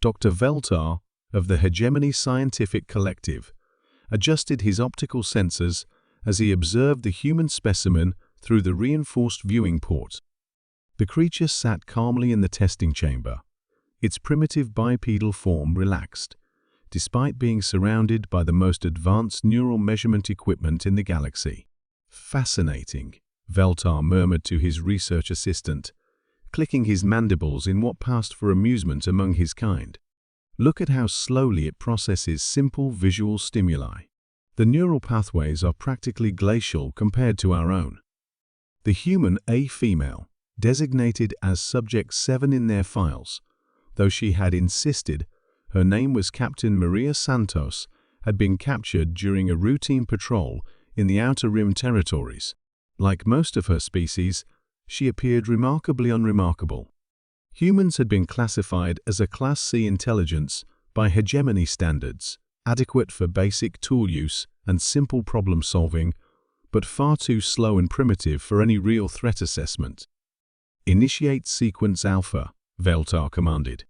Dr. Velta of the Hegemony Scientific Collective adjusted his optical sensors as he observed the human specimen through the reinforced viewing port. The creature sat calmly in the testing chamber, its primitive bipedal form relaxed, despite being surrounded by the most advanced neural measurement equipment in the galaxy. "Fascinating," Velta murmured to his research assistant, clicking his mandibles in what passed for amusement among his kind. "Look at how slowly it processes simple visual stimuli. The neural pathways are practically glacial compared to our own." The human A female, designated as Subject 7 in their files, though she had insisted her name was Captain Maria Santos, had been captured during a routine patrol in the Outer Rim territories. Like most of her species, she appeared remarkably unremarkable. Humans had been classified as a Class C intelligence by hegemony standards, adequate for basic tool use and simple problem solving, but far too slow and primitive for any real threat assessment. "Initiate sequence alpha," Velta commanded.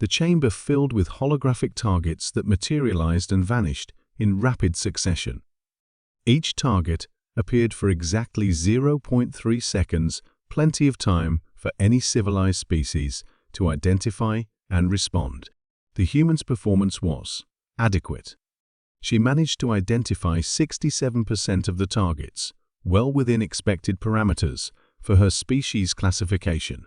The chamber filled with holographic targets that materialized and vanished in rapid succession. Each target appeared for exactly 0.3 seconds, plenty of time for any civilized species to identify and respond. The human's performance was adequate. She managed to identify 67% of the targets, well within expected parameters for her species classification.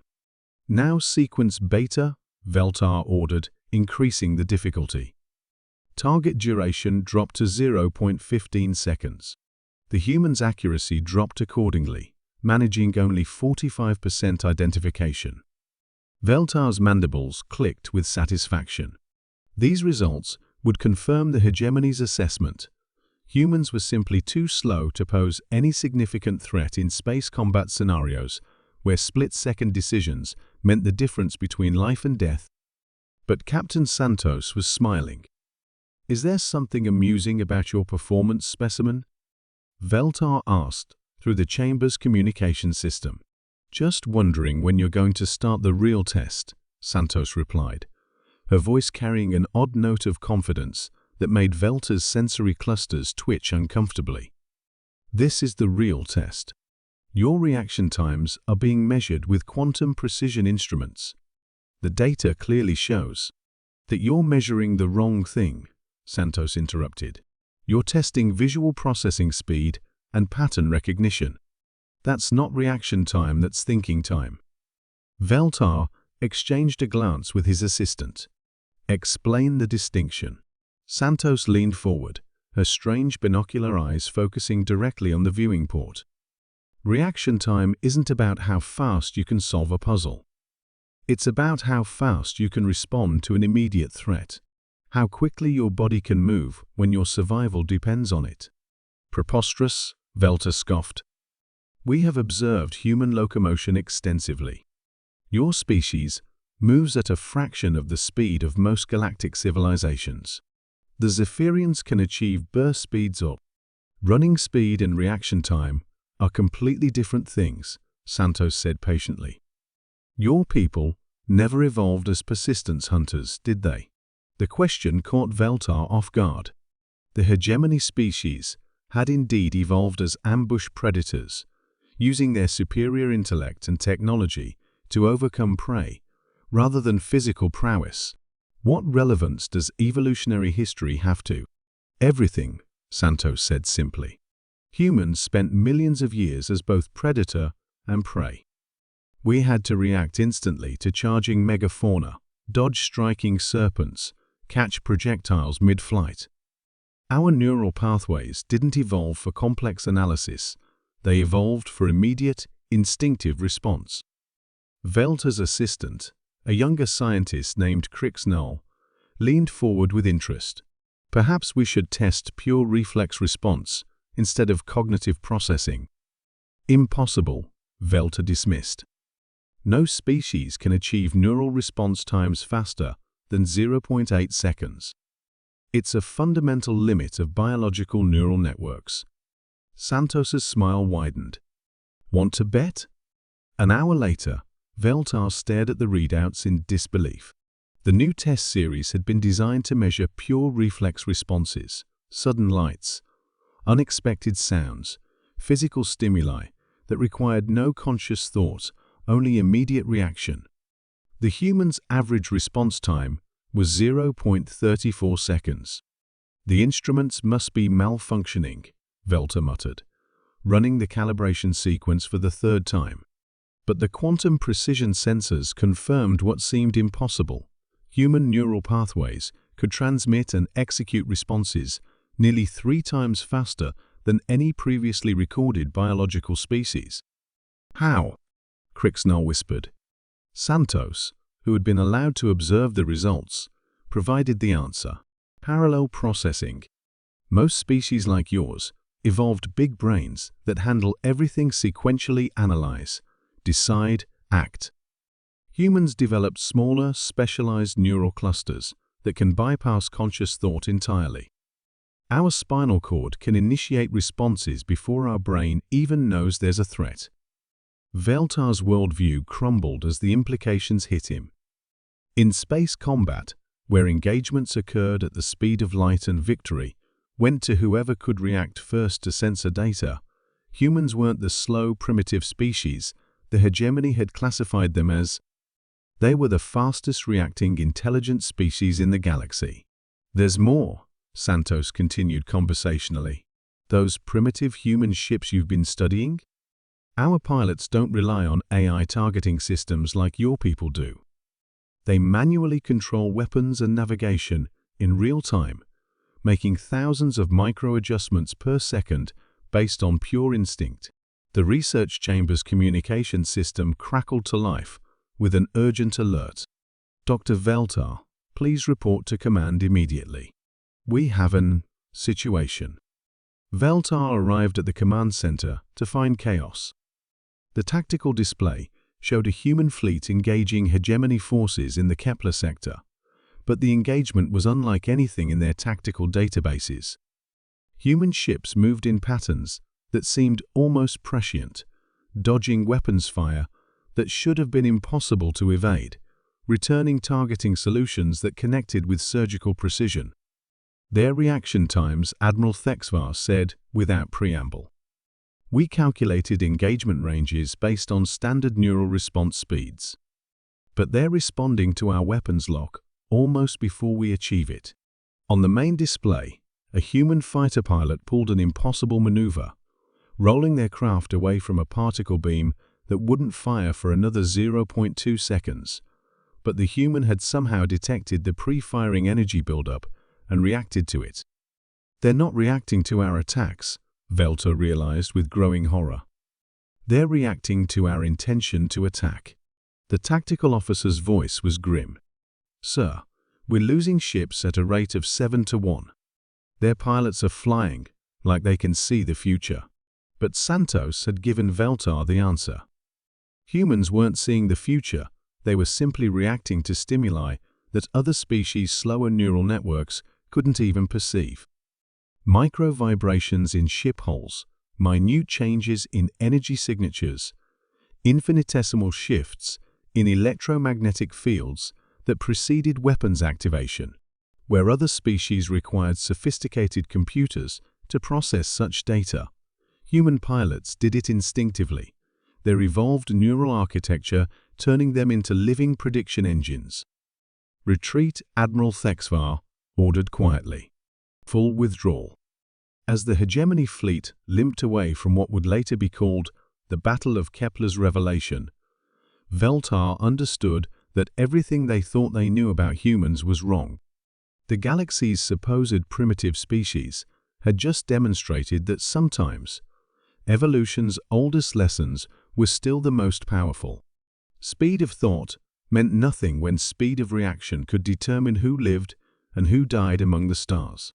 "Now sequence beta," Velta ordered, increasing the difficulty. Target duration dropped to 0.15 seconds. The human's accuracy dropped accordingly, managing only 45% identification. Velta's mandibles clicked with satisfaction. These results would confirm the hegemony's assessment. Humans were simply too slow to pose any significant threat in space combat scenarios where split-second decisions meant the difference between life and death. But Captain Santos was smiling. "Is there something amusing about your performance specimen?" Velta asked through the chamber's communication system. "Just wondering when you're going to start the real test," Santos replied, her voice carrying an odd note of confidence that made Velta's sensory clusters twitch uncomfortably. "This is the real test. Your reaction times are being measured with quantum precision instruments. The data clearly shows that you're measuring the wrong thing," Santos interrupted. "You're testing visual processing speed and pattern recognition. That's not reaction time, that's thinking time." Velta exchanged a glance with his assistant. "Explain the distinction." Santos leaned forward, her strange binocular eyes focusing directly on the viewing port. "Reaction time isn't about how fast you can solve a puzzle. It's about how fast you can respond to an immediate threat, how quickly your body can move when your survival depends on it." "Preposterous," Velta scoffed. "We have observed human locomotion extensively. Your species moves at a fraction of the speed of most galactic civilizations. The Zephyrians can achieve burst speeds of running speed and reaction time are completely different things," Santos said patiently. "Your people never evolved as persistence hunters, did they?" The question caught Velta off guard. The hegemony species had indeed evolved as ambush predators, using their superior intellect and technology to overcome prey, rather than physical prowess. "What relevance does evolutionary history have to?" "Everything," Santos said simply. "Humans spent millions of years as both predator and prey. We had to react instantly to charging megafauna, dodge striking serpents, catch projectiles mid-flight. Our neural pathways didn't evolve for complex analysis, they evolved for immediate, instinctive response." Velta's assistant, a younger scientist named Crixnull, leaned forward with interest. "Perhaps we should test pure reflex response instead of cognitive processing." "Impossible," Velta dismissed. "No species can achieve neural response times faster than 0.8 seconds. It's a fundamental limit of biological neural networks." Santos's smile widened. "Want to bet?" An hour later, Velta stared at the readouts in disbelief. The new test series had been designed to measure pure reflex responses, sudden lights, unexpected sounds, physical stimuli that required no conscious thought, only immediate reaction. The human's average response time was 0.34 seconds. The instruments must be malfunctioning, Velta muttered, running the calibration sequence for the third time. But the quantum precision sensors confirmed what seemed impossible. Human neural pathways could transmit and execute responses nearly 3 times faster than any previously recorded biological species. How? Crixnall whispered. Santos, who had been allowed to observe the results, provided the answer. Parallel processing. Most species like yours evolved big brains that handle everything sequentially, analyze, decide, act. Humans developed smaller, specialized neural clusters that can bypass conscious thought entirely. Our spinal cord can initiate responses before our brain even knows there's a threat. Velta's worldview crumbled as the implications hit him. In space combat, where engagements occurred at the speed of light and victory went to whoever could react first to sensor data, humans weren't the slow, primitive species the hegemony had classified them as. They were the fastest reacting intelligent species in the galaxy. There's more, Santos continued conversationally. Those primitive human ships you've been studying? Our pilots don't rely on AI targeting systems like your people do. They manually control weapons and navigation in real time, making thousands of micro-adjustments per second based on pure instinct. The research chamber's communication system crackled to life with an urgent alert. Dr. Velta, please report to command immediately. We have an situation. Velta arrived at the command center to find chaos. The tactical display showed a human fleet engaging hegemony forces in the Kepler sector, but the engagement was unlike anything in their tactical databases. Human ships moved in patterns that seemed almost prescient, dodging weapons fire that should have been impossible to evade, returning targeting solutions that connected with surgical precision. Their reaction times, Admiral Thexvar said without preamble. We calculated engagement ranges based on standard neural response speeds. But they're responding to our weapons lock almost before we achieve it. On the main display, a human fighter pilot pulled an impossible maneuver, rolling their craft away from a particle beam that wouldn't fire for another 0.2 seconds. But the human had somehow detected the pre-firing energy buildup and reacted to it. They're not reacting to our attacks, Velta realized with growing horror. They're reacting to our intention to attack. The tactical officer's voice was grim. Sir, we're losing ships at a rate of 7 to 1. Their pilots are flying like they can see the future. But Santos had given Velta the answer. Humans weren't seeing the future, they were simply reacting to stimuli that other species' slower neural networks couldn't even perceive. Micro-vibrations in ship hulls, minute changes in energy signatures, infinitesimal shifts in electromagnetic fields that preceded weapons activation, where other species required sophisticated computers to process such data. Human pilots did it instinctively, their evolved neural architecture turning them into living prediction engines. Retreat, Admiral Thexvar ordered quietly. Full withdrawal. As the hegemony fleet limped away from what would later be called the Battle of Kepler's Revelation, Velta understood that everything they thought they knew about humans was wrong. The galaxy's supposed primitive species had just demonstrated that sometimes evolution's oldest lessons were still the most powerful. Speed of thought meant nothing when speed of reaction could determine who lived and who died among the stars.